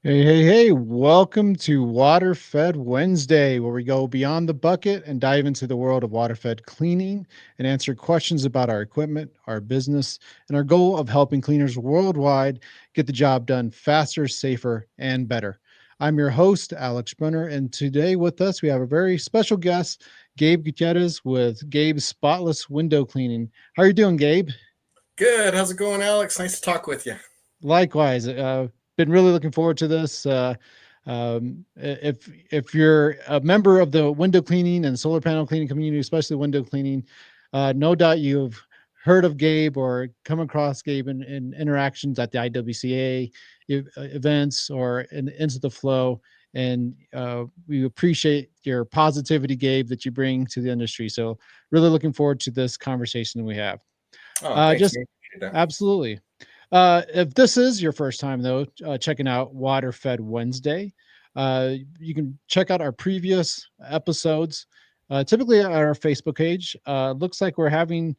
Hey, welcome to Water-Fed Wednesday, where we go beyond the bucket and dive into the world of water-fed cleaning and answer questions about our equipment, our business, and our goal of helping cleaners worldwide get the job done faster, safer, and better. I'm your host, Alex Brunner, and today with us, we have a very special guest, Gabe Gutierrez with Gabe's Spotless Window Cleaning. How are you doing, Gabe? Good. How's it going, Alex? Nice to talk with you. Likewise, been really looking forward to this. If you're a member of the window cleaning and solar panel cleaning community, especially window cleaning, no doubt you've heard of Gabe or come across Gabe in interactions at the IWCA events or into the flow. And we appreciate your positivity, Gabe, that you bring to the industry. So, really looking forward to this conversation we have. Oh, thanks, Just man. Appreciate that. absolutely. If this is your first time, though, checking out Waterfed Wednesday, you can check out our previous episodes, typically on our Facebook page. Looks like we're having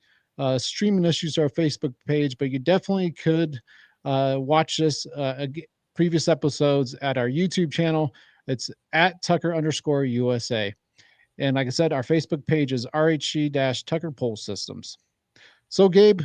streaming issues to our Facebook page, but you definitely could watch this previous episodes at our YouTube channel. It's at Tucker_USA. And like I said, our Facebook page is RHC Tucker Pole Systems. So, Gabe,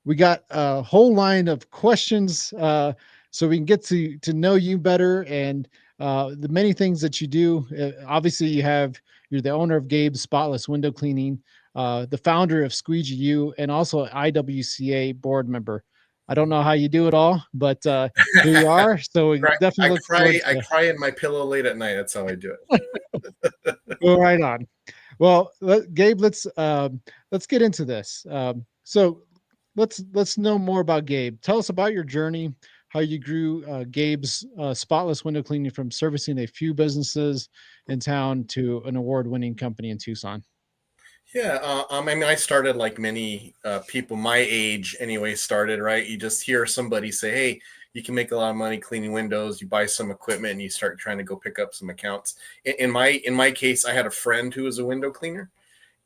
we got a whole line of questions so we can get to know you better and the many things that you do. Obviously, you're the owner of Gabe's Spotless Window Cleaning, the founder of Squeegee U, and also IWCA board member. I don't know how you do it all, but here you are. So we I definitely look forward cry. I to cry in my pillow late at night. That's how I do it. go right on. Well, Gabe, let's get into this. So let's know more about Gabe. Tell us about your journey, how you grew Gabe's Spotless Window Cleaning from servicing a few businesses in town to an award-winning company in Tucson. Yeah. I mean, I started like many people my age, anyway. Started right. You just hear somebody say, "Hey, you can make a lot of money cleaning windows." You buy some equipment and you start trying to go pick up some accounts. In my case, I had a friend who was a window cleaner.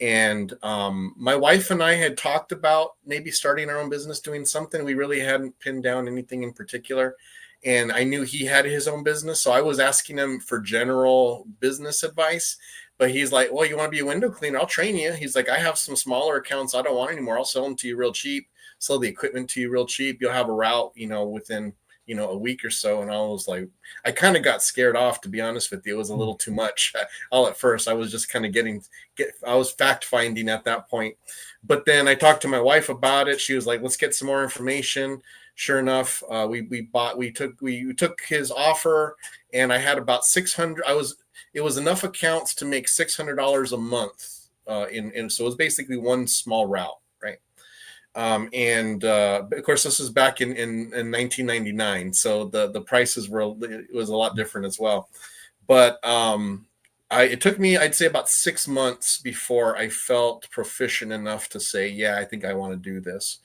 And my wife and I had talked about maybe starting our own business, doing something. We really hadn't pinned down anything in particular. And I knew he had his own business. So I was asking him for general business advice. But he's like, "Well, you want to be a window cleaner? I'll train you." He's like, "I have some smaller accounts I don't want anymore. I'll sell them to you real cheap, sell the equipment to you real cheap. You'll have a route, within a week or so." And I was like, I kind of got scared off, to be honest with you. It was a little too much. All at first, I was just kind of I was fact finding at that point. But then I talked to my wife about it. She was like, "Let's get some more information." Sure enough, we took his offer, and I had about 600. It was enough accounts to make $600 a month. So it was basically one small route, right? And of course, this was back in 1999, so the prices it was a lot different as well. But it took me, I'd say, about 6 months before I felt proficient enough to say, "Yeah, I think I want to do this."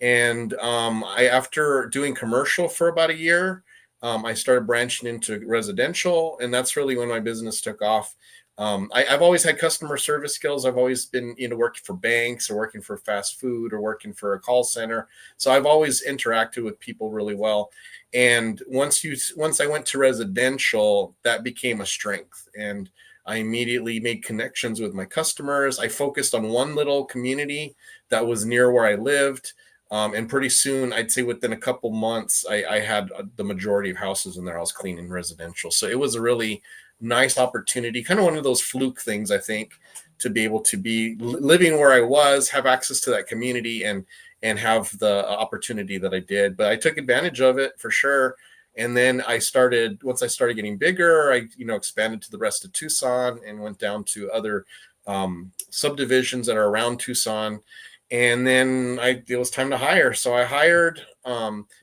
And after doing commercial for about a year, I started branching into residential, and that's really when my business took off. I've always had customer service skills. I've always been, working for banks or working for fast food or working for a call center. So I've always interacted with people really well. And once I went to residential, that became a strength. And I immediately made connections with my customers. I focused on one little community that was near where I lived. And pretty soon, I'd say within a couple months, I had the majority of houses in there. I was cleaning residential. So it was a really nice opportunity, kind of one of those fluke things, I think, to be able to be living where I was, have access to that community, and have the opportunity that I did. But I took advantage of it for sure. And then once I started getting bigger, I expanded to the rest of Tucson and went down to other subdivisions that are around Tucson. And then it was time to hire. So I hired,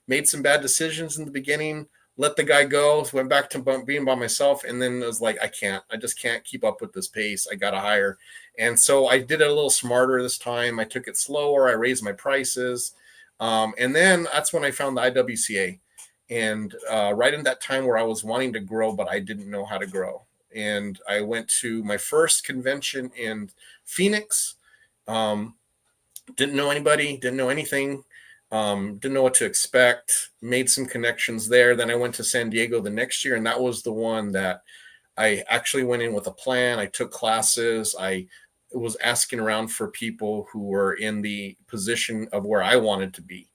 made some bad decisions in the beginning, let the guy go, went back to being by myself. And then it was like, I just can't keep up with this pace. I got to hire. And so I did it a little smarter this time. I took it slower. I raised my prices. And then that's when I found the IWCA. And right in that time where I was wanting to grow, but I didn't know how to grow. And I went to my first convention in Phoenix. Didn't know anybody, didn't know anything. Didn't know what to expect, made some connections there. Then I went to San Diego the next year, and that was the one that I actually went in with a plan. I took classes. I was asking around for people who were in the position of where I wanted to be.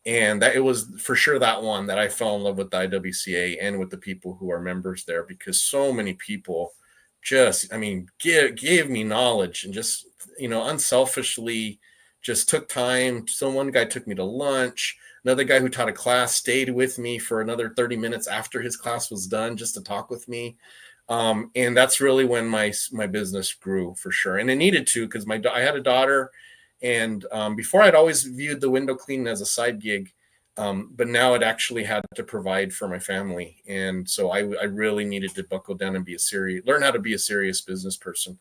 And that it was for sure that one that I fell in love with the IWCA and with the people who are members there, because so many people just, I mean, gave me knowledge and just, unselfishly just took time. So one guy took me to lunch. Another guy who taught a class stayed with me for another 30 minutes after his class was done just to talk with me. And that's really when my business grew, for sure. And it needed to, because I had a daughter, and before I'd always viewed the window cleaning as a side gig, but now it actually had to provide for my family. And so I really needed to buckle down and learn how to be a serious business person.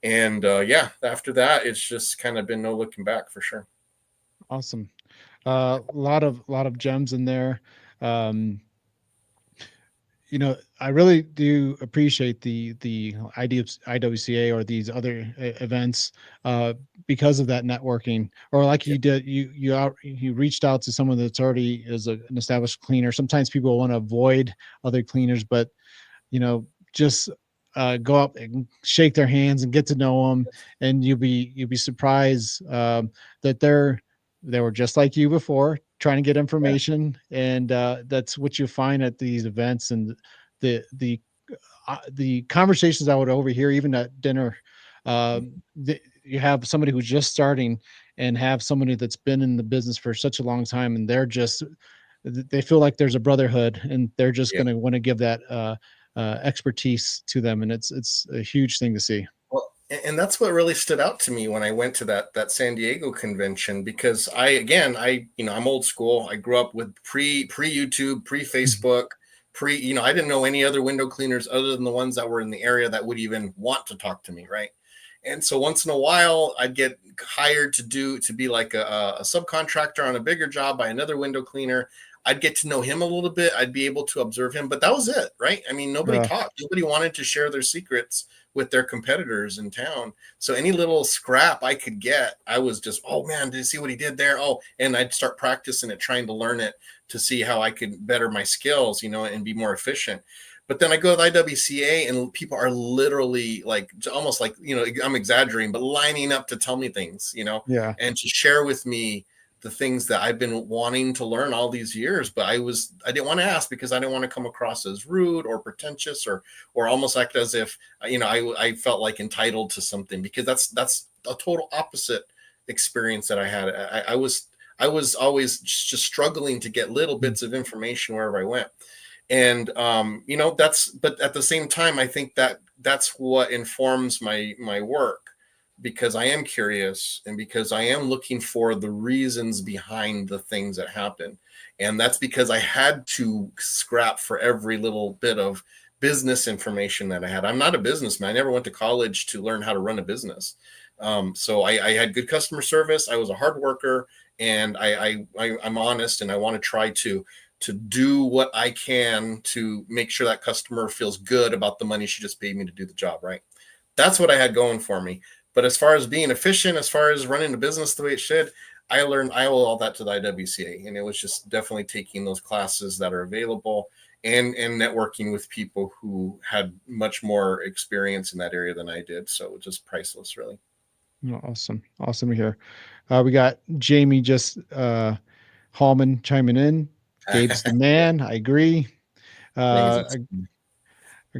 And after that, it's just kind of been no looking back, for sure. Awesome. A lot of gems in there. I really do appreciate the IWCA or these other events because of that networking. Or like you did, you reached out to someone that's already is an established cleaner. Sometimes people want to avoid other cleaners, but just go up and shake their hands and get to know them, and you'll be surprised that they were just like you before, trying to get information. And that's what you find at these events. And the conversations I would overhear, even at dinner, you have somebody who's just starting and have somebody that's been in the business for such a long time, and they feel like there's a brotherhood, and they're just going to want to give that expertise to them. And it's a huge thing to see. Well, and that's what really stood out to me when I went to that San Diego convention, because I'm old school. I grew up with pre YouTube, pre Facebook, I didn't know any other window cleaners other than the ones that were in the area that would even want to talk to me, right? And so once in a while, I'd get hired to be like a subcontractor on a bigger job by another window cleaner. I'd get to know him a little bit. I'd be able to observe him, but that was it, right? I mean, nobody talked. Nobody wanted to share their secrets with their competitors in town. So any little scrap I could get, I was just, oh man, did you see what he did there? Oh, and I'd start practicing it, trying to learn it to see how I could better my skills, and be more efficient. But then I go to the IWCA, and people are literally like, almost like, I'm exaggerating, but lining up to tell me things, and to share with me the things that I've been wanting to learn all these years. But I didn't want to ask, because I didn't want to come across as rude or pretentious or almost act as if, I felt like entitled to something, because that's a total opposite experience that I had. I was always just struggling to get little bits of information wherever I went. And, but at the same time, I think that's what informs my work, because I am curious, and because I am looking for the reasons behind the things that happen. And that's because I had to scrap for every little bit of business information that I had. I'm not a businessman. I never went to college to learn how to run a business. So I had good customer service. I was a hard worker, and I'm honest, and I want to try to do what I can to make sure that customer feels good about the money she just paid me to do the job, right? That's what I had going for me. But as far as being efficient, as far as running the business the way it should, I owe all that to the IWCA. And it was just definitely taking those classes that are available and networking with people who had much more experience in that area than I did. So just priceless, really. Awesome. Awesome to hear. We got Jamie Hallman chiming in. Gabe's the man. I agree. A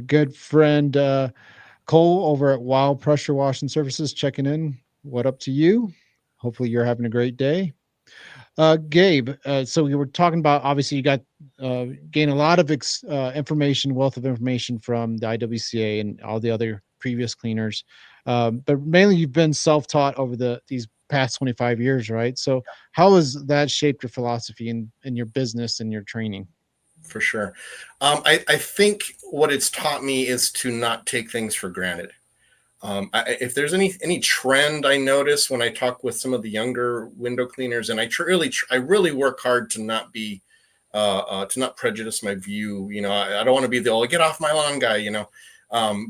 good friend, Cole over at Wild Pressure Washing Services, checking in. What up to you? Hopefully you're having a great day. Gabe, so we were talking about, obviously you got gained a lot of wealth of information from the IWCA and all the other previous cleaners. But mainly you've been self-taught over these past 25 years, right? So how has that shaped your philosophy in your business and your training? For sure. I think what it's taught me is to not take things for granted. If there's any trend I notice when I talk with some of the younger window cleaners, and I really work hard to not prejudice my view. I don't want to be the old get off my lawn guy,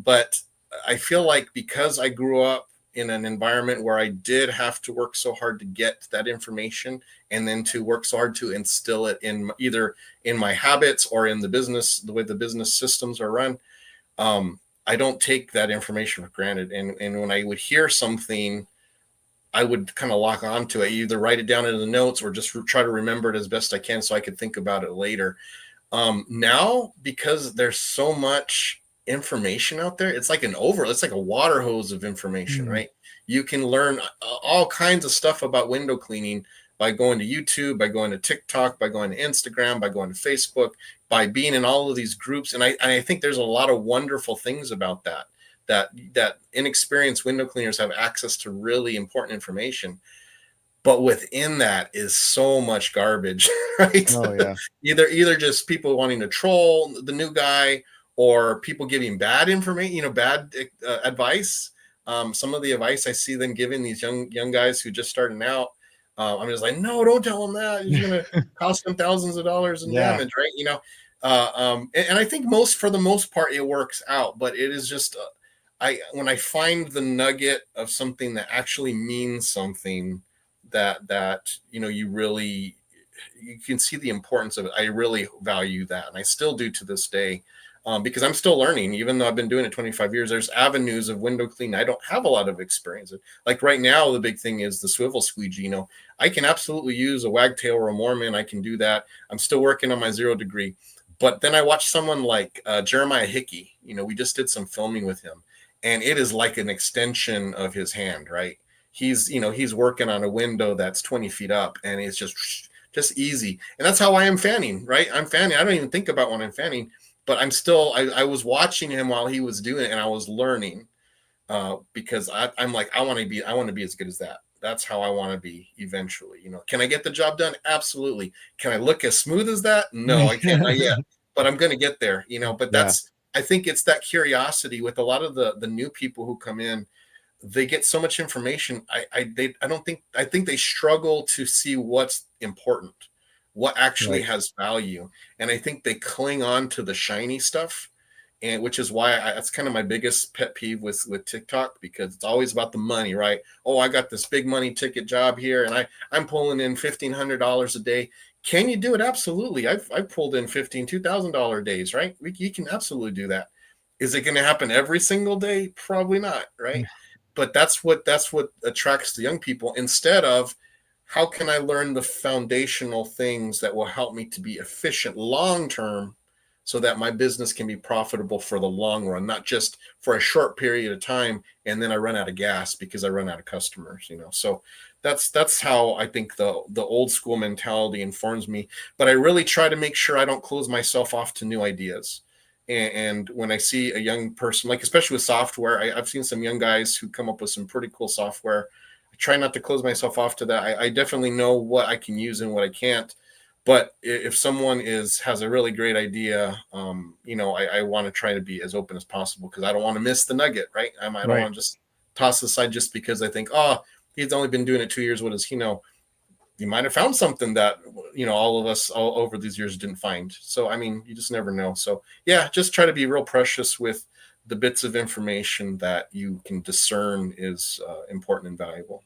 but I feel like because I grew up in an environment where I did have to work so hard to get that information, and then to work so hard to instill it in either in my habits or in the business, the way the business systems are run. I don't take that information for granted. And when I would hear something, I would kind of lock onto it, either write it down in the notes or just try to remember it as best I can so I could think about it later. Now, because there's so much information out there, it's like it's like a water hose of information, right? You can learn all kinds of stuff about window cleaning by going to YouTube, by going to TikTok, by going to Instagram, by going to Facebook, by being in all of these groups. And I think there's a lot of wonderful things about that inexperienced window cleaners have access to really important information. But within that is so much garbage, right? Oh yeah. either just people wanting to troll the new guy, or people giving bad information, bad advice. Some of the advice I see them giving these young guys who just starting out, I'm just like, no, don't tell them that. It's going to cost them thousands of dollars in damage, right? And I think for the most part, it works out. But it is just, when I find the nugget of something that actually means something, that you can see the importance of it. I really value that, and I still do to this day, because I'm still learning. Even though I've been doing it 25 years, there's avenues of window cleaning I don't have a lot of experience in. Like right now, the big thing is the swivel squeegee. I can absolutely use a wagtail or a Mormon. I can do that. I'm still working on my 0 degree. But then I watched someone like Jeremiah Hickey. We just did some filming with him, and it is like an extension of his hand, right? He's working on a window that's 20 feet up, and it's just easy. And that's how I am fanning, right? I'm fanning. I don't even think about when I'm fanning, but I was watching him while he was doing it, and I was learning, because I'm like, I want to be as good as that. That's how I want to be eventually. Can I get the job done? Absolutely. Can I look as smooth as that? No, I can't, not yet, but I'm going to get there, but I think it's that curiosity with a lot of the new people who come in. They get so much information. I think they struggle to see what's important, what actually has value. And I think they cling on to the shiny stuff, and which is why that's kind of my biggest pet peeve with TikTok, because it's always about the money, right? Oh, I got this big money ticket job here, and I'm pulling in $1,500 a day. Can you do it? Absolutely. I've pulled in $2,000 days, right? You can absolutely do that. Is it going to happen every single day? Probably not, right? But that's what attracts the young people, instead of how can I learn the foundational things that will help me to be efficient long term, so that my business can be profitable for the long run, not just for a short period of time and then I run out of gas because I run out of customers. So that's how I think the old school mentality informs me. But I really try to make sure I don't close myself off to new ideas. And when I see a young person, like especially with software, I've seen some young guys who come up with some pretty cool software. I try not to close myself off to that. I definitely know what I can use and what I can't. But if someone has a really great idea, I want to try to be as open as possible, because I don't want to miss the nugget, right? I don't want to just toss it aside just because I think, he's only been doing it 2 years. What does he know? You might have found something that, all of us all over these years didn't find. So, you just never know. So yeah, just try to be real precious with the bits of information that you can discern is important and valuable.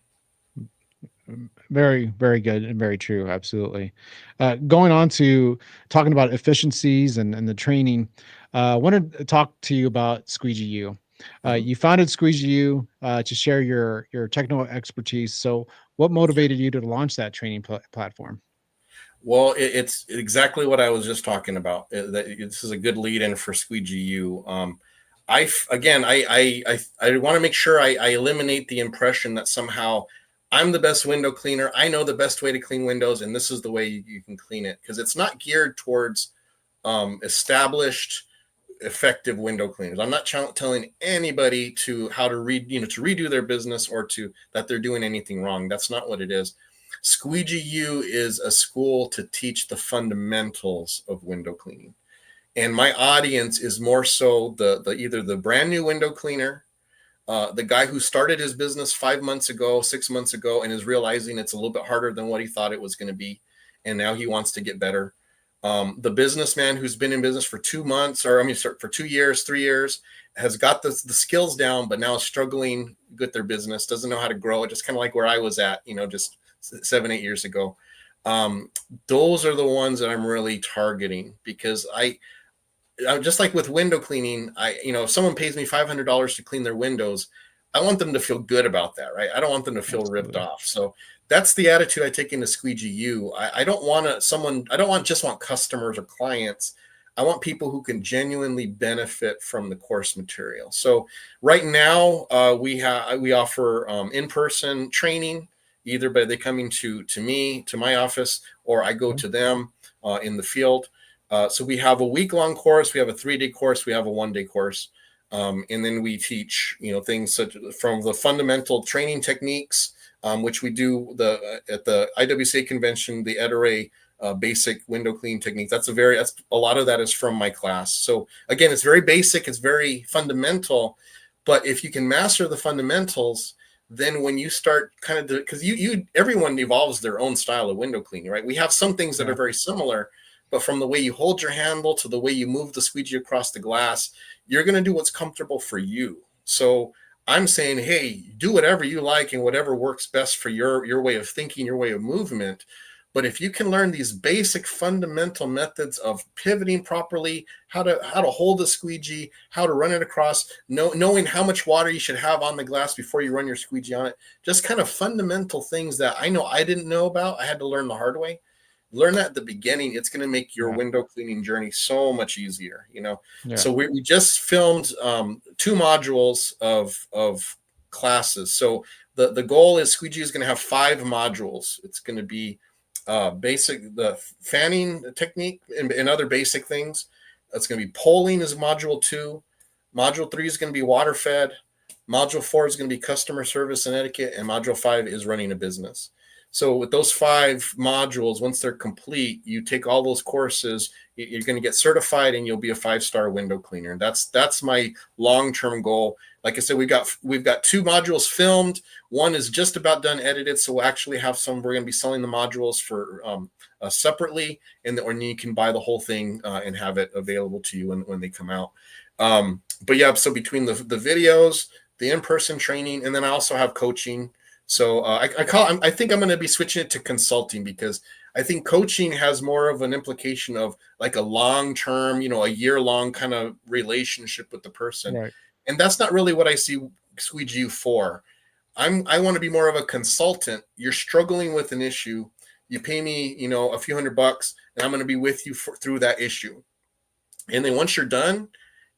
Very, very good and very true. Absolutely. Going on to talking about efficiencies and the training, I wanted to talk to you about Squeegee U. You founded Squeegee U to share your technical expertise. So, what motivated you to launch that training platform? Well, it's exactly what I was just talking about. This is a good lead-in for Squeegee U. I want to make sure I eliminate the impression that somehow I'm the best window cleaner. I know the best way to clean windows, and this is the way you can clean it, because it's not geared towards established, effective window cleaners. I'm not telling anybody how to redo their business, or that they're doing anything wrong. That's not what it is. Squeegee U is a school to teach the fundamentals of window cleaning, and my audience is more so either the brand new window cleaner, the guy who started his business 5 months ago, 6 months ago, and is realizing it's a little bit harder than what he thought it was going to be, and now he wants to get better. The businessman who's been in business for 2 months, or I mean, for 2 years, 3 years, has got the skills down, but now is struggling with their business, doesn't know how to grow it, just kind of like where I was at, just 7, 8 years ago. Those are the ones that I'm really targeting, because I just like with window cleaning, if someone pays me $500 to clean their windows, I want them to feel good about that, right? I don't want them to feel ripped off. So that's the attitude I take into Squeegee U. I don't want customers or clients. I want people who can genuinely benefit from the course material. So right now, we offer in-person training, either by they coming to me, to my office, or I go to them in the field. So we have a week-long course, we have a 3-day course, we have a 1-day course. And then we teach, things such from the fundamental training techniques, which we do at the IWCA convention, the Ed basic window clean technique. That's a lot of that is from my class. So again, it's very basic, it's very fundamental, but if you can master the fundamentals, then when you start kind of, because everyone evolves their own style of window cleaning, right? We have some things that are very similar, but from the way you hold your handle to the way you move the squeegee across the glass, you're going to do what's comfortable for you. So I'm saying, hey, do whatever you like and whatever works best for your way of thinking, your way of movement. But if you can learn these basic fundamental methods of pivoting properly, how to hold the squeegee, how to run it across, knowing how much water you should have on the glass before you run your squeegee on it, just kind of fundamental things that I know I didn't know about. I had to learn the hard way. Learn that at the beginning. It's going to make your window cleaning journey so much easier, So we just filmed 2 modules of classes. So the goal is Squeegee is going to have 5 modules. It's going to be the fanning technique and other basic things. It's going to be polling is module 2. Module 3 is going to be water fed. Module 4 is going to be customer service and etiquette. And module 5 is running a business. So with those 5 modules, once they're complete, you take all those courses, you're going to get certified and you'll be a 5-star window cleaner. And that's my long-term goal. Like I said, we've got 2 modules filmed. One is just about done edited. So we'll actually have we're going to be selling the modules for separately, and then you can buy the whole thing and have it available to you when they come out. But yeah, so between the videos, the in-person training, and then I also have coaching. So I think I'm going to be switching it to consulting, because I think coaching has more of an implication of like a long-term, a year-long kind of relationship with the person. Right. And that's not really what I see Squeegee U for. I want to be more of a consultant. You're struggling with an issue. You pay me, a few $100, and I'm going to be with you through that issue. And then once you're done,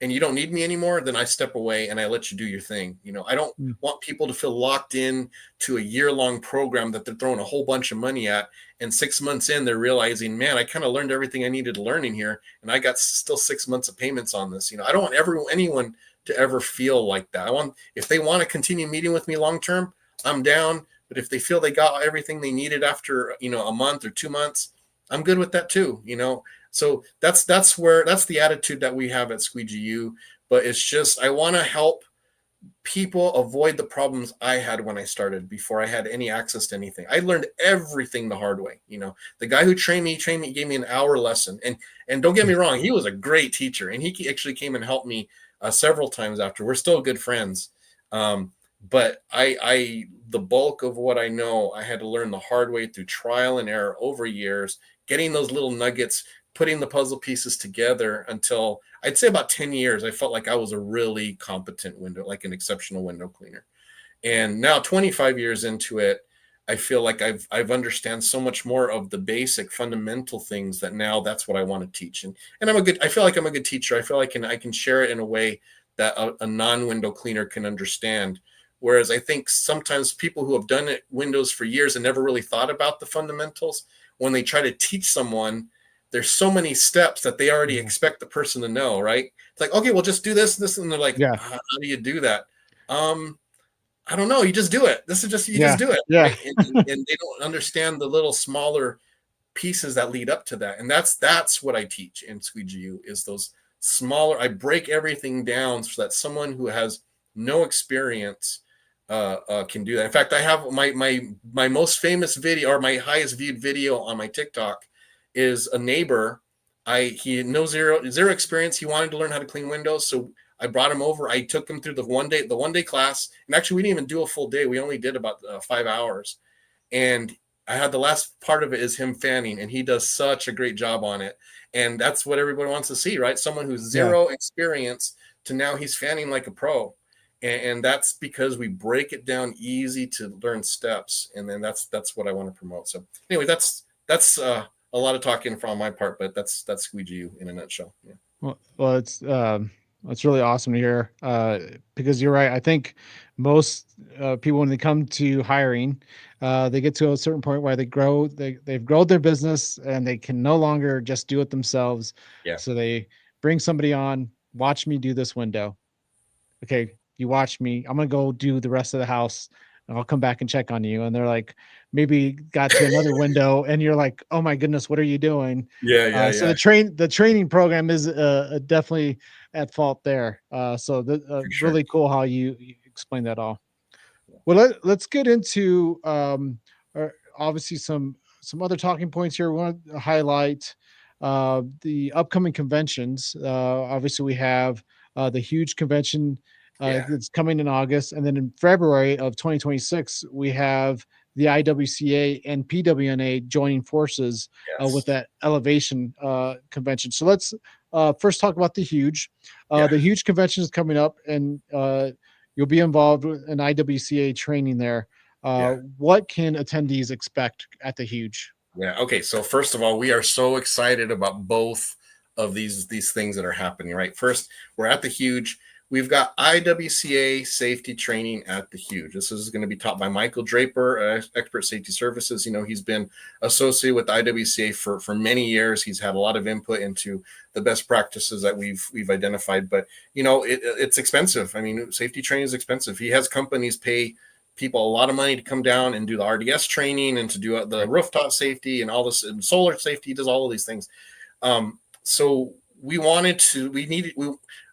and you don't need me anymore, then I step away and I let you do your thing. I don't want people to feel locked in to a year-long program that they're throwing a whole bunch of money at. And 6 months in, they're realizing, man, I kind of learned everything I needed to learn in here, and I got still 6 months of payments on this. I don't want anyone to ever feel like that. If they want to continue meeting with me long-term, I'm down. But if they feel they got everything they needed after, a month or 2 months, I'm good with that too, So that's the attitude that we have at Squeegee U. But it's just, I want to help people avoid the problems I had when I started, before I had any access to anything. I learned everything the hard way. The guy who trained me gave me an hour lesson. And don't get me wrong, he was a great teacher, and he actually came and helped me several times after. We're still good friends. But the bulk of what I know, I had to learn the hard way through trial and error over years, getting those little nuggets, putting the puzzle pieces together until I'd say about 10 years, I felt like I was a really competent an exceptional window cleaner. And now 25 years into it, I feel like I've understand so much more of the basic fundamental things that now that's what I want to teach. And I feel like I'm a good teacher. I feel like I can share it in a way that a non-window cleaner can understand. Whereas I think sometimes people who have done it windows for years and never really thought about the fundamentals, when they try to teach someone, there's so many steps that they already expect the person to know, right? It's like, okay, well, just do this, and they're like, how do you do that? I don't know. You just do it. This is just, just do it. Yeah. Right? And they don't understand the little smaller pieces that lead up to that. And that's what I teach in Squeegee U, is those smaller, I break everything down so that someone who has no experience can do that. In fact, I have my most famous video, or my highest viewed video on my TikTok, is a neighbor He had zero experience. He wanted to learn how to clean windows, so I brought him over. I took him through the one day class, and actually we didn't even do a full day. We only did about 5 hours, and I had the last part of it is him fanning, and he does such a great job on it. And that's what everybody wants to see, right? Someone who's zero experience to now he's fanning like a pro. And that's because we break it down easy to learn steps. And then that's what I want to promote. So anyway, that's a lot of talking from my part, but that's Squeegee U in a nutshell. Yeah. Well, it's really awesome to hear, because you're right. I think most people, when they come to hiring, they get to a certain point where they've grown their business and they can no longer just do it themselves. Yeah. So they bring somebody on, watch me do this window. Okay, you watch me. I'm gonna go do the rest of the house, and I'll come back and check on you. And they're like, maybe got to another window, and you're like, oh my goodness, what are you doing? So the training program is definitely at fault there. So Sure. really cool how you explain that all. Well, let's get into obviously some other talking points here. We want to highlight the upcoming conventions. Obviously, we have the huge convention that's coming in August, and then in February of 2026, we have the IWCA and PWNA joining forces with that Elevation convention. So let's first talk about the huge. The huge convention is coming up, and you'll be involved in IWCA training there. What can attendees expect at the huge? Yeah. Okay. So first of all, we are so excited about both of these things that are happening. Right. First, we're at the huge. We've got IWCA safety training at the huge. This is going to be taught by Michael Draper, Expert Safety Services. You know, he's been associated with IWCA for many years. He's had a lot of input into the best practices that we've identified. But you know, it's expensive. I mean, safety training is expensive. He has companies pay people a lot of money to come down and do the RDS training and to do the rooftop safety and all this and solar safety. He does all of these things. So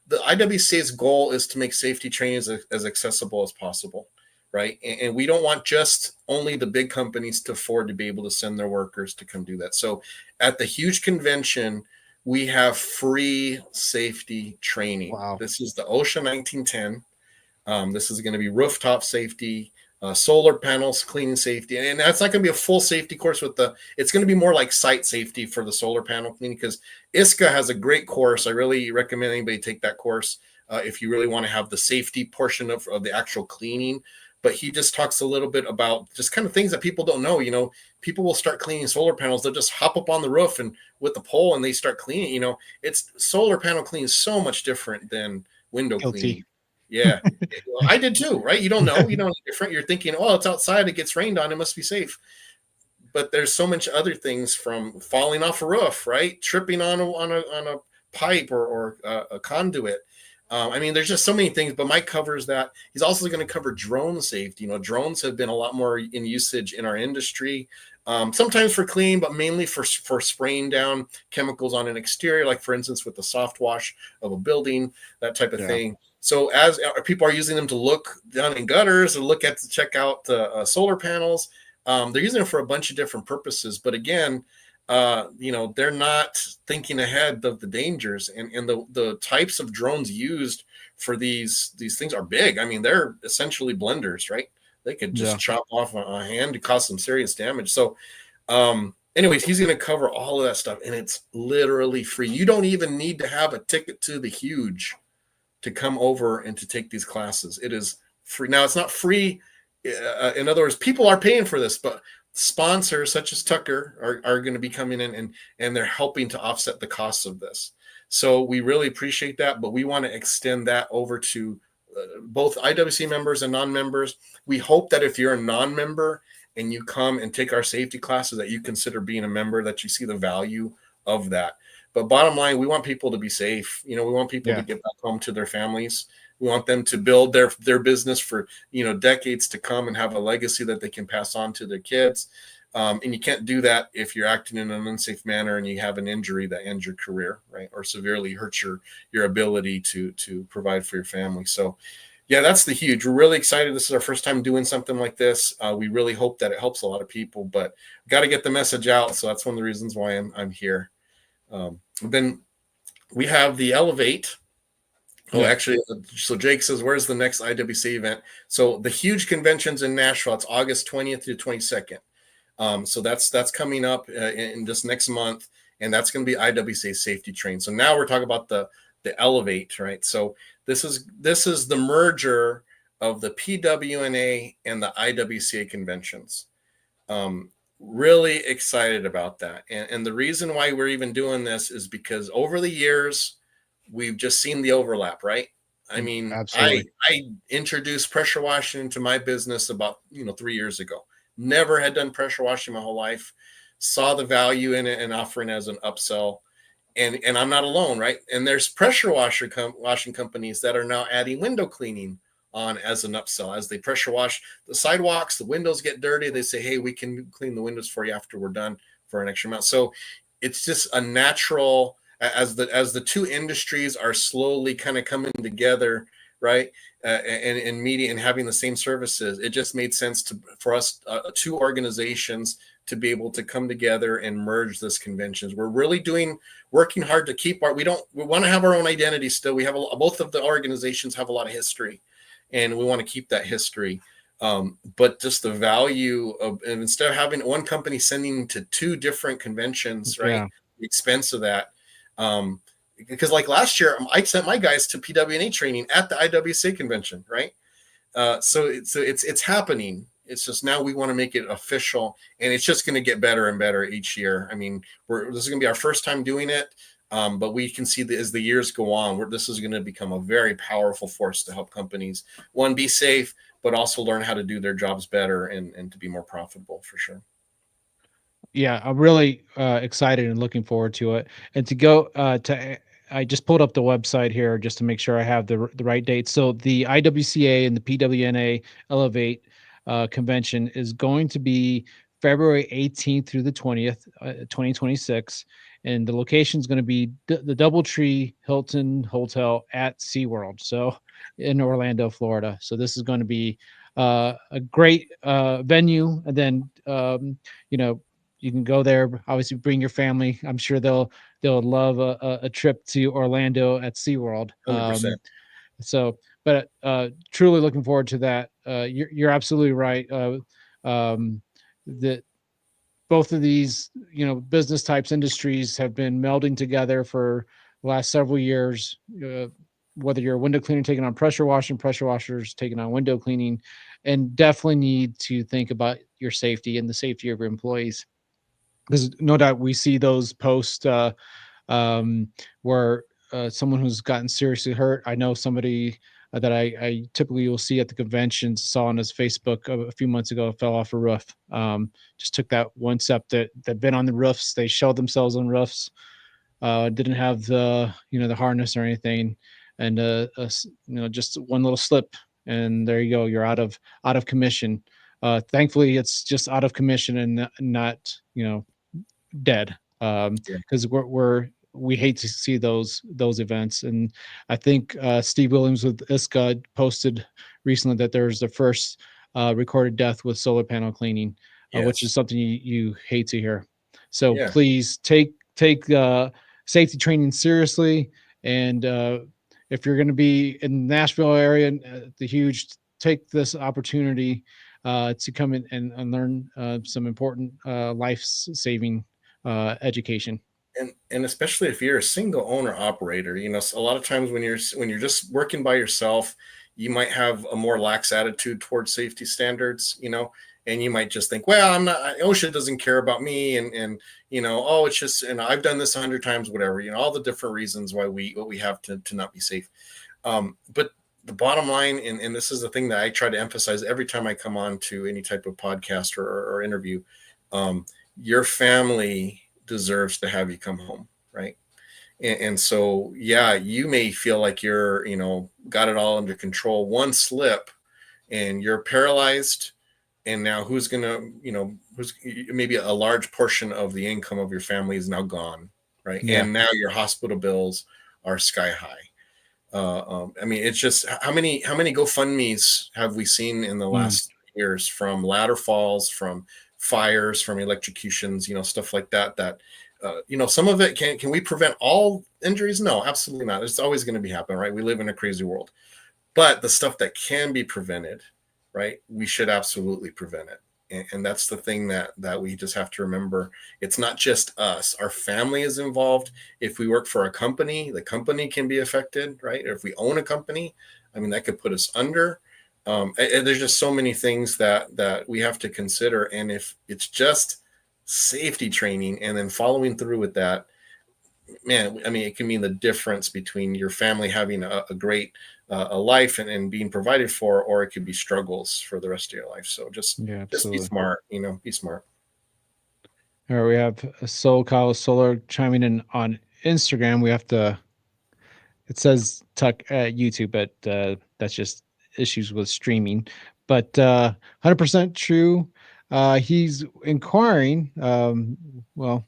the IWCA's goal is to make safety training as accessible as possible, right? And we don't want just only the big companies to afford to be able to send their workers to come do that. So at the huge convention, we have free safety training. Wow. This is the OSHA 1910. This is going to be rooftop safety, solar panels, cleaning safety. And that's not going to be a full safety course it's going to be more like site safety for the solar panel cleaning, because ISCA has a great course. I really recommend anybody take that course if you really want to have the safety portion of the actual cleaning. But he just talks a little bit about just kind of things that people don't know. You know, people will start cleaning solar panels. They'll just hop up on the roof and with the pole and they start cleaning. You know, it's solar panel cleaning is so much different than window cleaning. Yeah, well, I did too, right? You don't know, different. You're thinking, oh, it's outside, it gets rained on, it must be safe. But there's so much other things, from falling off a roof, right? Tripping on a pipe or a conduit. I mean, there's just so many things. But Mike covers that. He's also going to cover drone safety. You know, drones have been a lot more in usage in our industry. Sometimes for cleaning, but mainly for spraying down chemicals on an exterior, like for instance with the soft wash of a building, that type of thing. So as people are using them to look down in gutters or check out the solar panels, they're using it for a bunch of different purposes. But again, they're not thinking ahead of the dangers, and the types of drones used for these things are big. I mean, they're essentially blenders, right? They could just chop off a hand to cause some serious damage. So anyways, he's going to cover all of that stuff, and it's literally free. You don't even need to have a ticket to the huge to come over and to take these classes. It is free. Now, it's not free. In other words, people are paying for this, but sponsors such as Tucker are going to be coming in and they're helping to offset the costs of this. So we really appreciate that, but we want to extend that over to both IWC members and non-members. We hope that if you're a non-member and you come and take our safety classes, that you consider being a member, that you see the value of that. But bottom line, we want people to be safe. You know, we want people to get back home to their families. We want them to build their business for, decades to come and have a legacy that they can pass on to their kids. And you can't do that if you're acting in an unsafe manner and you have an injury that ends your career, right? Or severely hurts your ability to provide for your family. So yeah, that's the huge. We're really excited. This is our first time doing something like this. We really hope that it helps a lot of people, but got to get the message out. So that's one of the reasons why I'm here. Then we have the Elevate. Oh, Yeah. actually, so Jake says, where's the next IWC event? So the huge convention's in Nashville. It's August 20th to 22nd. So that's coming up in this next month, and that's going to be IWCA safety train. So now we're talking about the Elevate, right? So this is the merger of the PWNA and the IWCA conventions. Really excited about that, and the reason why we're even doing this is because over the years we've just seen the overlap, right? I mean, Absolutely. I introduced pressure washing into my business about 3 years ago. Never had done pressure washing my whole life. Saw the value in it and offering as an upsell. And I'm not alone, right? And there's pressure washing companies that are now adding window cleaning on as an upsell. As they pressure wash the sidewalks, the windows get dirty. They say, hey, we can clean the windows for you after we're done for an extra amount. So it's just a natural, as the two industries are slowly kind of coming together, right? And media and having the same services, it just made sense for us, two organizations, to be able to come together and merge this conventions. We're really working hard to keep we want to have our own identity still. We have both of the organizations have a lot of history, and we want to keep that history. But just the value of, and instead of having one company sending to two different conventions, right? Yeah. The expense of that. Because like last year, I sent my guys to PWNA training at the IWCA convention, right? So it's happening. It's just now we want to make it official, and it's just going to get better and better each year. I mean, this is going to be our first time doing it, but we can see that as the years go on, this is going to become a very powerful force to help companies, one, be safe, but also learn how to do their jobs better and to be more profitable, for sure. Yeah, I'm really excited and looking forward to it. And to go I just pulled up the website here just to make sure I have the right date. So the IWCA and the PWNA Elevate convention is going to be February 18th through the 20th, 2026. And the location is going to be the Doubletree Hilton Hotel at SeaWorld. So in Orlando, Florida. So this is going to be a great venue. And then, you know, you can go there. Obviously, bring your family. I'm sure they'll love a trip to Orlando at SeaWorld. 100%. So, but truly looking forward to that. You're absolutely right. That both of these, business types, industries have been melding together for the last several years. Whether you're a window cleaner taking on pressure washing, pressure washers taking on window cleaning, and definitely need to think about your safety and the safety of your employees, because no doubt we see those posts where someone who's gotten seriously hurt. I know somebody that I typically will see at the conventions, saw on his Facebook a few months ago, fell off a roof. Just took that one step. That they've been on the roofs. They showed themselves on roofs. Didn't have the harness or anything, and just one little slip, and there you go. You're out of commission. Thankfully, it's just out of commission and not dead, because we hate to see those events. And I think Steve Williams with ISCA posted recently that there's the first recorded death with solar panel cleaning, which is Yes. something you hate to hear. So Yeah. please take safety training seriously. And if you're going to be in the Nashville area, the huge, take this opportunity to come in and learn some important life-saving education. And especially if you're a single owner operator, a lot of times when you're just working by yourself, you might have a more lax attitude towards safety standards, and you might just think, well, OSHA doesn't care about me, and oh, it's just, I've done this 100 times, whatever, all the different reasons why we have to not be safe. But the bottom line, and this is the thing that I try to emphasize every time I come on to any type of podcast or interview, your family deserves to have you come home, right? And so, yeah, you may feel like you're, got it all under control. One slip and you're paralyzed. And now who's maybe a large portion of the income of your family is now gone, right? Yeah. And now your hospital bills are sky high. It's just how many GoFundMe's have we seen in the last years, from ladder falls, from fires, from electrocutions, stuff like that some of it can we prevent all injuries? No, absolutely not. It's always going to be happening, right? We live in a crazy world. But the stuff that can be prevented, right? We should absolutely prevent it. And that's the thing that we just have to remember. It's not just us. Our family is involved. If we work for a company, the company can be affected, right? If we own a company, I mean, that could put us under. And there's just so many things that we have to consider. And if it's just safety training and then following through with that, man, I mean, it can mean the difference between your family having a great a life and being provided for, or it could be struggles for the rest of your life. So just be smart, be smart. All right, we have SoCal Solar chiming in on Instagram. We have to. It says tuck YouTube, but that's just issues with streaming. But 100% true. He's inquiring. Well,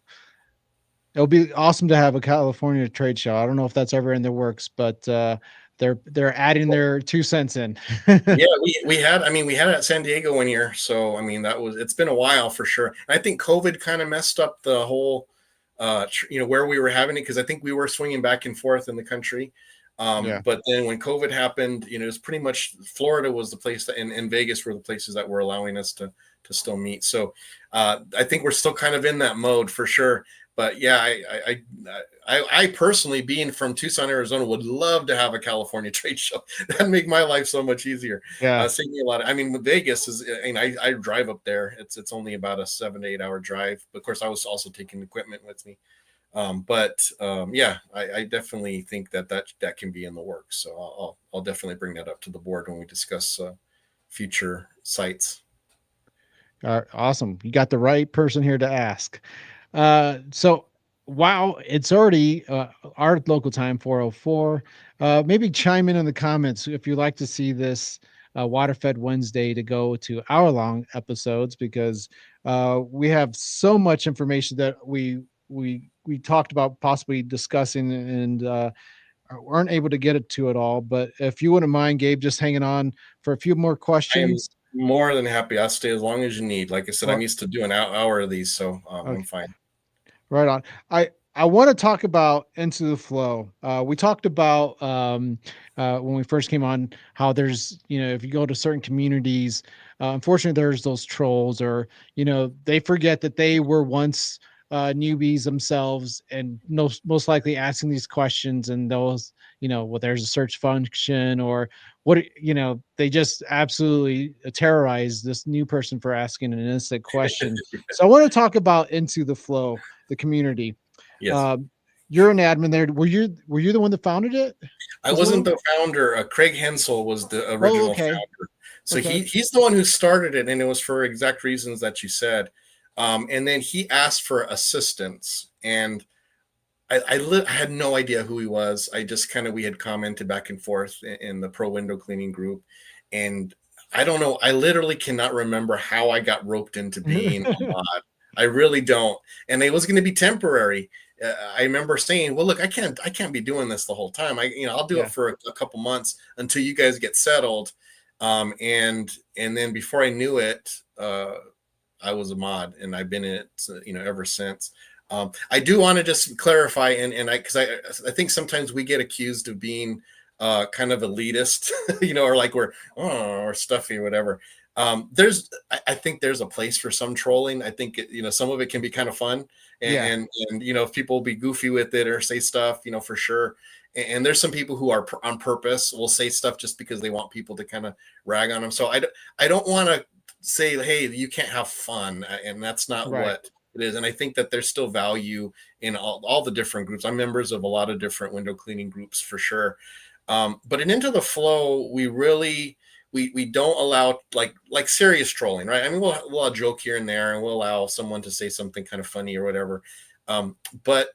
it'll be awesome to have a California trade show. I don't know if that's ever in the works, but they're adding their 2 cents in. Yeah, we had it at San Diego 1 year. So I mean, it's been a while for sure. I think COVID kind of messed up the whole where we were having it, because I think we were swinging back and forth in the country. But then when COVID happened, it was pretty much Florida was the place that, and Vegas were the places that were allowing us to still meet. So I think we're still kind of in that mode for sure. But yeah, I personally, being from Tucson, Arizona, would love to have a California trade show. That'd make my life so much easier. Yeah, save me a lot. I mean, Vegas is. I drive up there. It's only about a 7 to 8 hour drive. But of course, I was also taking equipment with me. I definitely think that can be in the works. So I'll definitely bring that up to the board when we discuss future sites. Awesome. You got the right person here to ask. So wow, it's already our local time 4:04. Maybe chime in the comments if you'd like to see this Waterfed Wednesday to go to hour-long episodes, because we have so much information that we talked about possibly discussing and weren't able to get it to it all. But if you wouldn't mind, Gabe, just hanging on for a few more questions. I am more than happy. I'll stay as long as you need. Like I said, I'm used to doing an hour of these, so Okay. I'm fine. Right on. I want to talk about Into the Flow. We talked about when we first came on how there's, if you go to certain communities, unfortunately, there's those trolls, or, they forget that they were once newbies themselves, and most likely asking these questions, and those, there's a search function, or what, they just absolutely terrorize this new person for asking an innocent question. So I want to talk about Into the Flow, the community. Yes. You're an admin there. Were you the one that founded it? I wasn't the founder. Craig Hensel was the original founder. So he's the one who started it, and it was for exact reasons that you said. And then he asked for assistance, and I had no idea who he was. I just we had commented back and forth in the pro window cleaning group, and I don't know. I literally cannot remember how I got roped into being a mod. I really don't. And it was going to be temporary. I remember saying, "Well, look, I can't be doing this the whole time. I'll do it for a couple months until you guys get settled." And then before I knew it, I was a mod, and I've been in it, ever since. I do want to just clarify, because I think sometimes we get accused of being kind of elitist, or like we're or stuffy or whatever. I think there's a place for some trolling. I think some of it can be kind of fun, and if people will be goofy with it or say stuff, for sure. And there's some people who are on purpose will say stuff just because they want people to kind of rag on them. So I don't want to say, hey, you can't have fun, and that's not what it is. And I think that there's still value in all the different groups. I'm members of a lot of different window cleaning groups for sure. But Into the Flow, we really we don't allow like serious trolling, right? I mean, we'll joke here and there, and we'll allow someone to say something kind of funny or whatever. But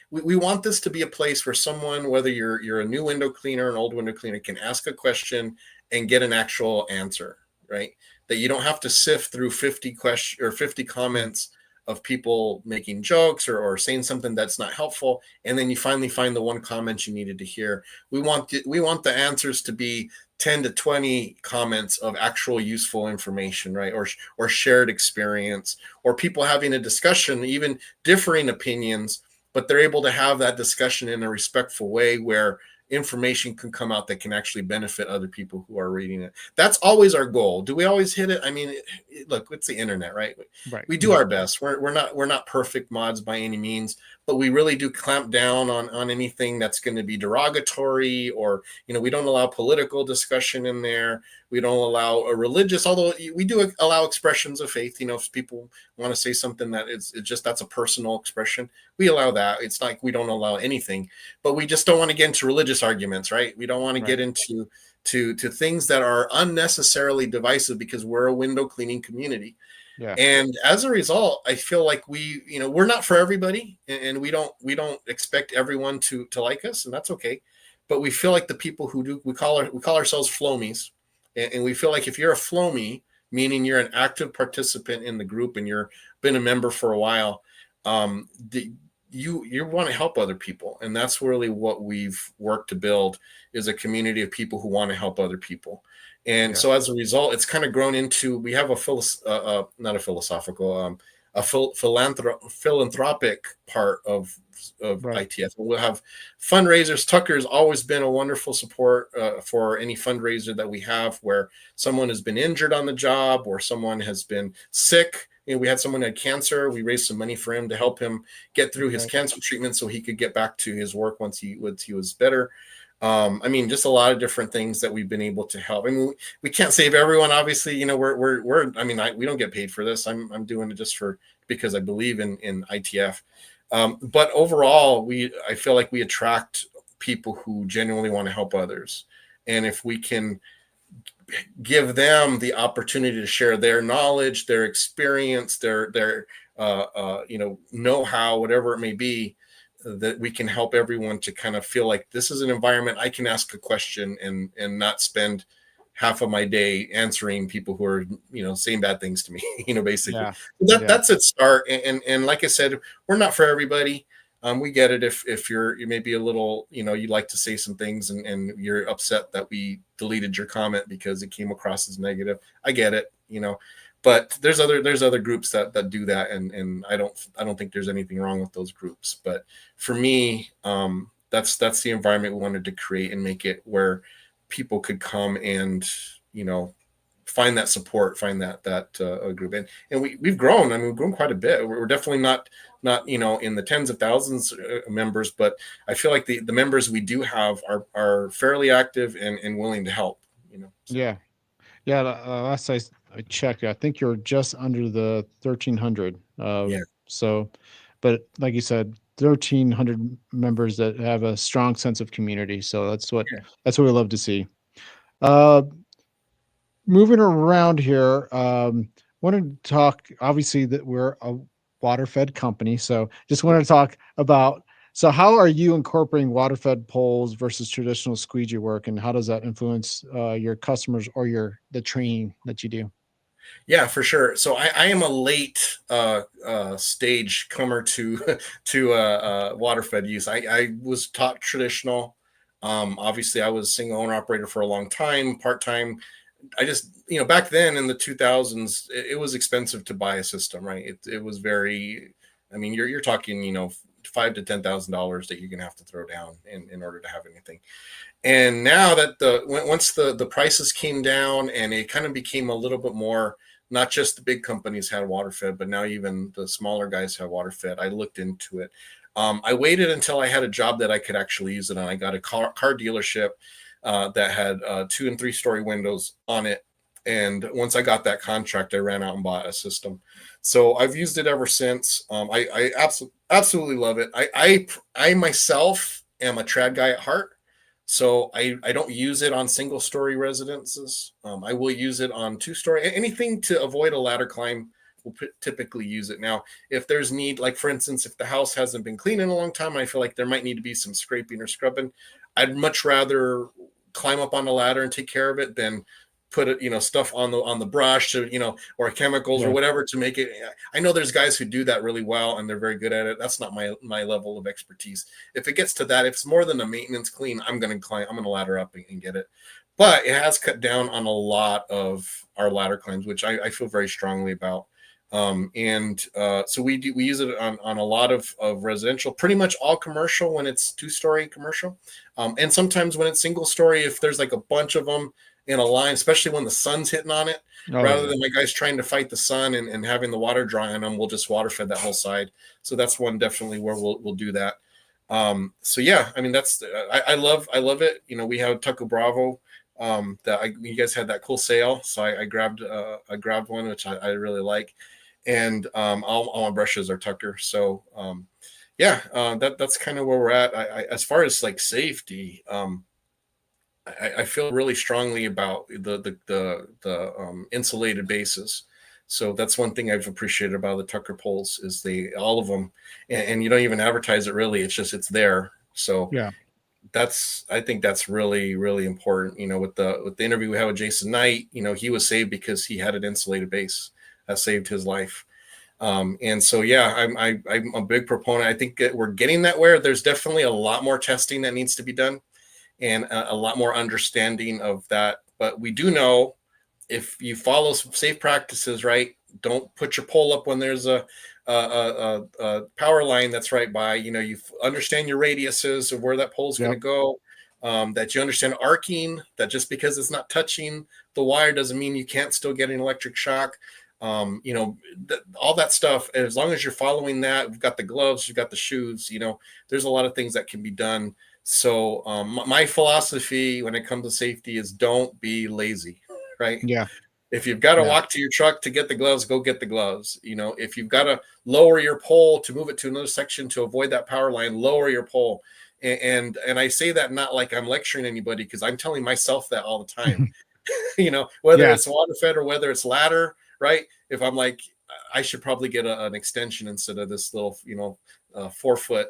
we want this to be a place where someone, whether you're a new window cleaner, an old window cleaner, can ask a question and get an actual answer, right? That you don't have to sift through 50 questions or 50 comments of people making jokes or saying something that's not helpful, and then you finally find the one comment you needed to hear. We want the answers to be 10 to 20 comments of actual useful information, right? Or shared experience, or people having a discussion, even differing opinions, but they're able to have that discussion in a respectful way where information can come out that can actually benefit other people who are reading it. That's always our goal. Do we always hit it? I mean, look, it's the internet, right? Right. We do our best. We're not perfect mods by any means, but we really do clamp down on anything that's going to be derogatory, or, you know, we don't allow political discussion in there. We don't allow a religious, although we do allow expressions of faith. You know, if people want to say something that it's just, that's a personal expression, we allow that. It's like we don't allow anything, but we just don't want to get into religious arguments, right? We don't want to get into to things that are unnecessarily divisive, because we're a window cleaning community. Yeah. And as a result, I feel like we, you know, we're not for everybody, and we don't expect everyone to like us, and that's okay. But we feel like the people who do, we call ourselves flomies, and we feel like if you're a flomie, meaning you're an active participant in the group and you're been a member for a while, you want to help other people, and that's really what we've worked to build, is a community of people who want to help other people. And so as a result, it's kind of grown into, we have a not a philosophical, a philanthropic part of ITF. We'll have fundraisers. Tucker's always been a wonderful support for any fundraiser that we have, where someone has been injured on the job, or someone has been sick. You know, we had someone who had cancer. We raised some money for him to help him get through his cancer treatment so he could get back to his work once he was better. I mean, just a lot of different things that we've been able to help. I mean, we can't save everyone, obviously. You know, we don't get paid for this. I'm doing it just because I believe in ITF. But overall, I feel like we attract people who genuinely want to help others. And if we can give them the opportunity to share their knowledge, their experience, their know-how, whatever it may be, that we can help everyone to kind of feel like this is an environment I can ask a question and not spend half of my day answering people who are, you know, saying bad things to me, you know, basically. That's its start. And like I said, we're not for everybody. We get it if you may be a little, you know, you'd like to say some things and you're upset that we deleted your comment because it came across as negative. I get it, you know. But there's other groups that do that, and I don't think there's anything wrong with those groups. But for me, that's the environment we wanted to create and make it where people could come and, you know, find that support, find that group, and we've grown. I mean, we've grown quite a bit. We're definitely not you know, in the tens of thousands of members, but I feel like the members we do have are fairly active and willing to help. You know. So. Yeah. Last I checked, I think you're just under the 1,300. So, but like you said, 1,300 members that have a strong sense of community. So that's what we love to see. Moving around here, wanted to talk. Obviously, that we're a water-fed company, so just wanted to talk about. So how are you incorporating water-fed poles versus traditional squeegee work, and how does that influence your customers or the training that you do? Yeah, for sure. So I am a late stage comer to water-fed use. I was taught traditional. Obviously, I was single owner operator for a long time, part-time. I just, you know, back then in the 2000s, it was expensive to buy a system, right? It was very, I mean, you're talking, you know, $5,000 to $10,000 that you're gonna have to throw down in order to have anything. And now that once the prices came down and it kind of became a little bit more, not just the big companies had water fed, but now even the smaller guys have water fed. I looked into it. I waited until I had a job that I could actually use it on. I got a car dealership that had 2 and 3 story windows on it. And once I got that contract, I ran out and bought a system. So I've used it ever since. I absolutely love it. I myself am a trad guy at heart. So I don't use it on single story residences. I will use it on 2 story, anything to avoid a ladder climb. We'll typically use it. Now, if there's need, like for instance, if the house hasn't been cleaned in a long time, I feel like there might need to be some scraping or scrubbing. I'd much rather climb up on the ladder and take care of it than put it, you know, stuff on the brush to, you know, or chemicals or whatever to make it. I know there's guys who do that really well and they're very good at it. That's not my level of expertise. If it gets to that, if it's more than a maintenance clean, I'm going to ladder up and get it. but it has cut down on a lot of our ladder climbs, which I feel very strongly about. So we use it on a lot of residential, pretty much all commercial when it's 2-story commercial. And sometimes when it's single story, if there's like a bunch of them in a line, especially when the sun's hitting on it, Oh rather yeah. than my guys trying to fight the sun and having the water dry on them, we'll just water fed that whole side. So that's one definitely where we'll do that. So yeah, I mean, I love it. You know, we have Tucco Bravo. You guys had that cool sale, so I grabbed one, which I really like. And all my brushes are Tucker. So that's kind of where we're at. As far as like safety, I feel really strongly about the insulated bases. So that's one thing I've appreciated about the Tucker poles is all of them, and you don't even advertise it really. It's just it's there. So Yeah. I think that's really, really important. You know, with the interview we had with Jason Knight, you know, he was saved because he had an insulated base that saved his life. And so, yeah, I'm a big proponent. I think that we're getting that where there's definitely a lot more testing that needs to be done and a lot more understanding of that. But we do know if you follow some safe practices, right? Don't put your pole up when there's a power line that's right by. You know, you understand your radiuses of where that pole is going to Yep. go. That you understand arcing. That just because it's not touching the wire doesn't mean you can't still get an electric shock. You know, all that stuff. As long as you're following that, we've got the gloves, you've got the shoes. You know, there's a lot of things that can be done. So my philosophy when it comes to safety is don't be lazy, right? Yeah. If you've got to Yeah. walk to your truck to get the gloves, go get the gloves. You know, if you've got to lower your pole to move it to another section to avoid that power line, lower your pole. And I say that not like I'm lecturing anybody because I'm telling myself that all the time. You know, whether Yeah. it's water fed or whether it's ladder, right? If I'm like, I should probably get an extension instead of this little, 4-foot,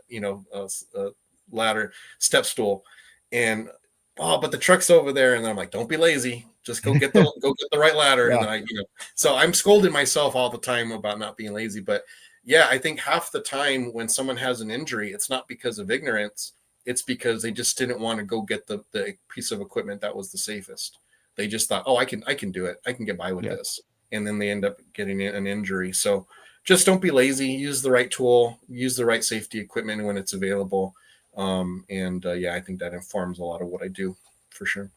ladder step stool. And but the truck's over there, and then I'm like, don't be lazy. Just go get the right ladder. And Yeah. then so I'm scolding myself all the time about not being lazy. But yeah, I think half the time when someone has an injury, it's not because of ignorance. It's because they just didn't want to go get the piece of equipment that was the safest. They just thought, oh, I can do it. I can get by with Yeah. this. And then they end up getting an injury. So just don't be lazy. Use the right tool. Use the right safety equipment when it's available. I think that informs a lot of what I do for sure.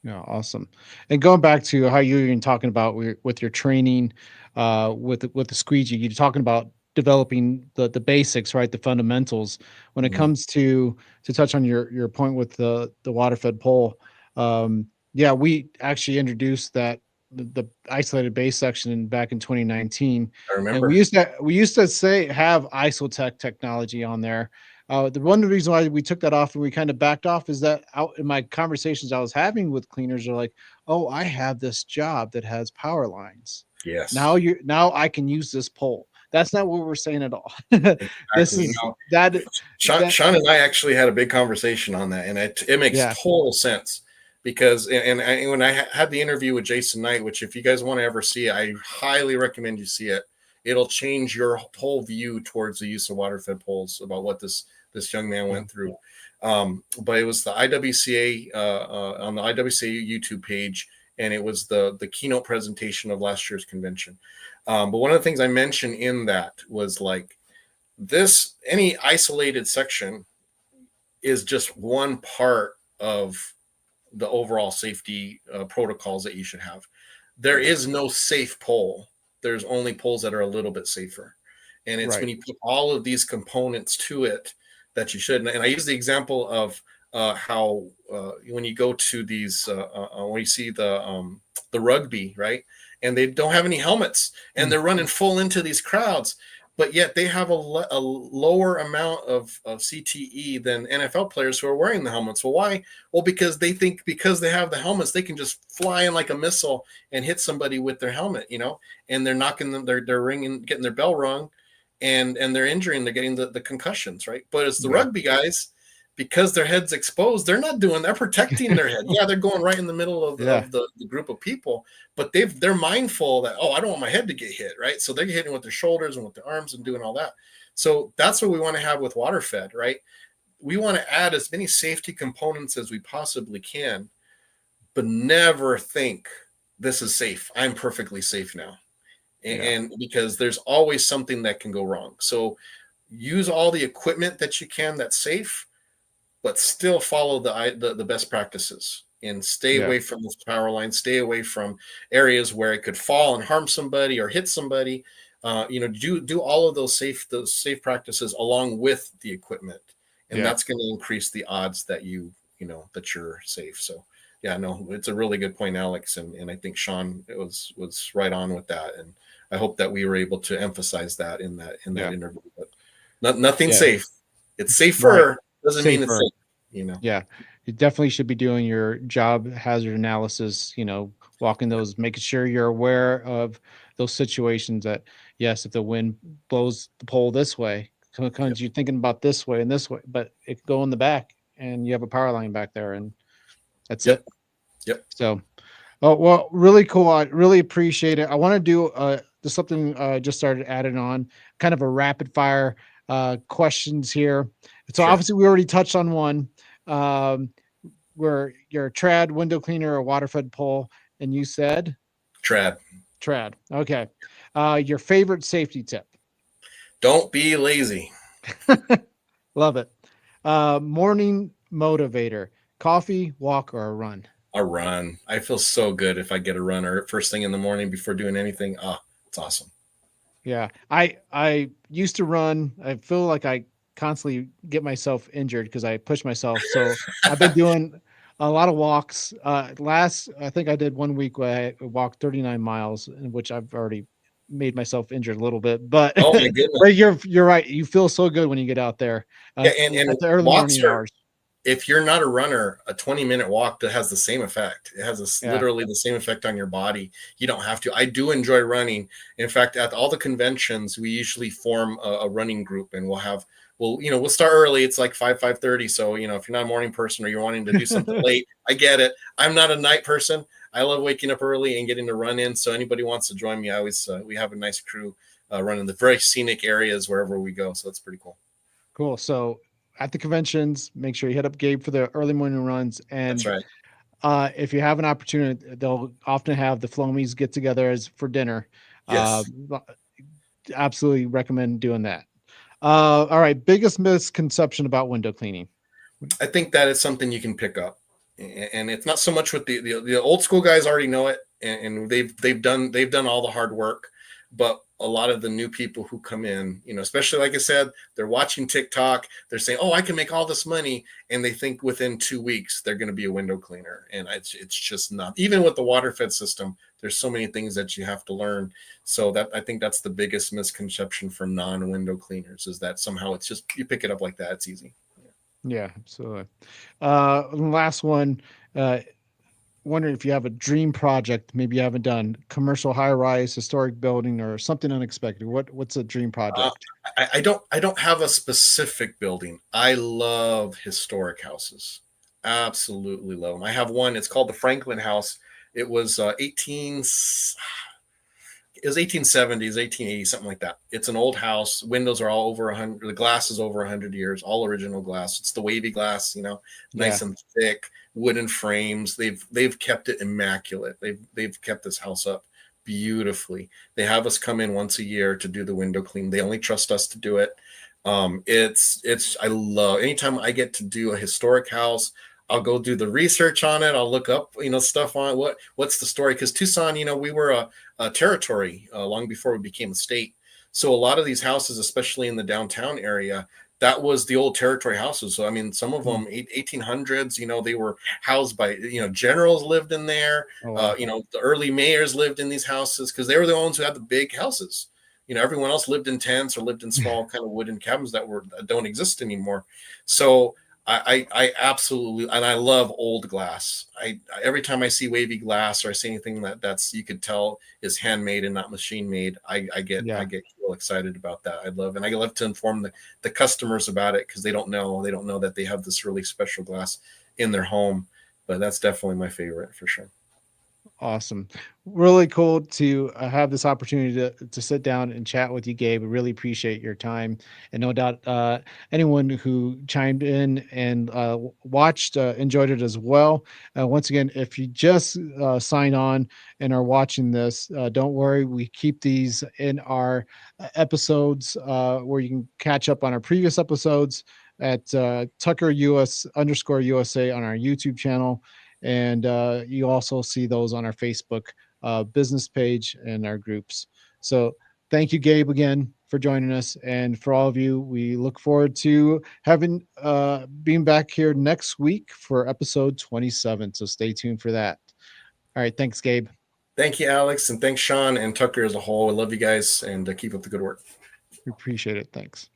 Yeah, awesome. And going back to how you were even talking about with your training, with the squeegee, you're talking about developing the basics, right? The fundamentals. When it Mhm. comes to touch on your point with the water fed pole, yeah, we actually introduced the isolated base section back in 2019, I and remember. we used to say have isotech technology on there. The one reason why we took that off and we kind of backed off is that out in my conversations I was having with cleaners are like, "Oh, I have this job that has power lines. Yes, Now I can use this pole." That's not what we're saying at all. This exactly. is that that Sean and I actually had a big conversation on that, and it makes yeah, total sense because when I had the interview with Jason Knight, which if you guys want to ever see it, I highly recommend you see it. It'll change your whole view towards the use of water fed poles about what this young man yeah, went through. But it was the IWCA on the IWCA YouTube page, and it was the keynote presentation of last year's convention. But one of the things I mentioned in that was like any isolated section is just one part of the overall safety protocols that you should have. There is no safe pole. There's only poles that are a little bit safer. And it's when right. you put all of these components to it that you should. And I use the example of how when you go to these, when you see the rugby, right? And they don't have any helmets and Mm, they're running full into these crowds, but yet they have a lower amount of CTE than NFL players who are wearing the helmets. Well, why? Well, because they think because they have the helmets, they can just fly in like a missile and hit somebody with their helmet, and they're knocking them, they're ringing, getting their bell rung, and they're injuring, they're getting the concussions, right? But it's the yeah. rugby guys, because their head's exposed, they're protecting their head. Yeah, they're going right in the middle Yeah. of the group of people, but they're mindful that, oh, I don't want my head to get hit, right? So they're hitting with their shoulders and with their arms and doing all that. So that's what we want to have with water fed, right? We want to add as many safety components as we possibly can, but never think this is safe. I'm perfectly safe now. And because there's always something that can go wrong. So use all the equipment that you can that's safe, but still follow the best practices and stay away from those power lines, stay away from areas where it could fall and harm somebody or hit somebody. Do all of those safe practices along with the equipment, and that's going to increase the odds that that you're safe. So yeah, no, it's a really good point, Alex, and I think Sean was right on with that, and I hope that we were able to emphasize that in that interview. But nothing's safe. It's safer. Doesn't mean it's safe. Yeah, you definitely should be doing your job hazard analysis. Walking those, making sure you're aware of those situations. That yes, if the wind blows the pole this way, sometimes you're thinking about this way and this way, but it could go in the back, and you have a power line back there, and that's it. Yep. So, oh well, really cool. I really appreciate it. I want to do just something just started adding on, kind of a rapid fire questions here. So obviously we already touched on one, where you're a trad, window cleaner, or water fed pole, and you said trad. Okay. Your favorite safety tip? Don't be lazy. Love it. Morning motivator: coffee, walk, or a run? A run. I feel so good if I get a run or first thing in the morning before doing anything. It's awesome. Yeah, I used to run. I feel like I constantly get myself injured because I push myself. So I've been doing a lot of walks. I think I did 1 week where I walked 39 miles, in which I've already made myself injured a little bit. But oh my goodness, but you're right. You feel so good when you get out there. And at the early morning hours. If you're not a runner, a 20-minute walk that has the same effect. It has literally the same effect on your body. You don't have to. I do enjoy running. In fact, at all the conventions, we usually form a running group, and we'll start early. It's like 5:30. So, if you're not a morning person or you're wanting to do something late, I get it. I'm not a night person. I love waking up early and getting to run in. So anybody wants to join me, I always, we have a nice crew running the very scenic areas wherever we go. So that's pretty cool. Cool. So at the conventions, make sure you hit up Gabe for the early morning runs. And that's right. If you have an opportunity, they'll often have the Flomies get together for dinner. Yes. Absolutely recommend doing that. All right. Biggest misconception about window cleaning? I think that is something you can pick up, and it's not so much with the old school guys already know it, and they've done all the hard work, but a lot of the new people who come in, especially like I said, they're watching TikTok, they're saying, oh, I can make all this money. And they think within 2 weeks, they're going to be a window cleaner. And it's just not. Even with the water fed system, there's so many things that you have to learn. So I think that's the biggest misconception for non-window cleaners, is that somehow it's just, you pick it up like that. It's easy. Yeah, absolutely. Last one, wondering if you have a dream project, maybe you haven't done: commercial, high-rise, historic building, or something unexpected. What's a dream project? I don't have a specific building. I love historic houses. Absolutely love them. I have one. It's called the Franklin House. It was 1870s, 1880s, something like that. It's an old house. Windows are all over 100. The glass is over 100 years. All original glass. It's the wavy glass, nice and thick. Wooden frames. They've kept it immaculate. They've kept this house up beautifully. They have us come in once a year to do the window clean. They only trust us to do it. I love anytime I get to do a historic house. I'll go do the research on it. I'll look up, stuff on what's the story. Because Tucson, we were a territory long before we became a state. So a lot of these houses, especially in the downtown area, that was the old territory houses. So, some of them 1800s, they were housed by, generals lived in there. Oh, wow. The early mayors lived in these houses because they were the ones who had the big houses. Everyone else lived in tents or lived in small kind of wooden cabins that don't exist anymore. So I absolutely, and I love old glass. Every time I see wavy glass or I see anything that's you could tell is handmade and not machine made, I get real excited about that. I love to inform the customers about it because they don't know that they have this really special glass in their home. But that's definitely my favorite for sure. Awesome. Really cool to have this opportunity to sit down and chat with you, Gabe. I really appreciate your time. And no doubt anyone who chimed in and watched enjoyed it as well. Once again, if you just sign on and are watching this, don't worry. We keep these in our episodes where you can catch up on our previous episodes at Tucker US underscore USA on our YouTube channel. And you also see those on our Facebook business page and our groups. So thank you, Gabe, again for joining us. And for all of you, we look forward to having being back here next week for episode 27. So stay tuned for that. All right. Thanks, Gabe. Thank you, Alex, and thanks, Sean and Tucker as a whole. I love you guys, and keep up the good work. We appreciate it. Thanks.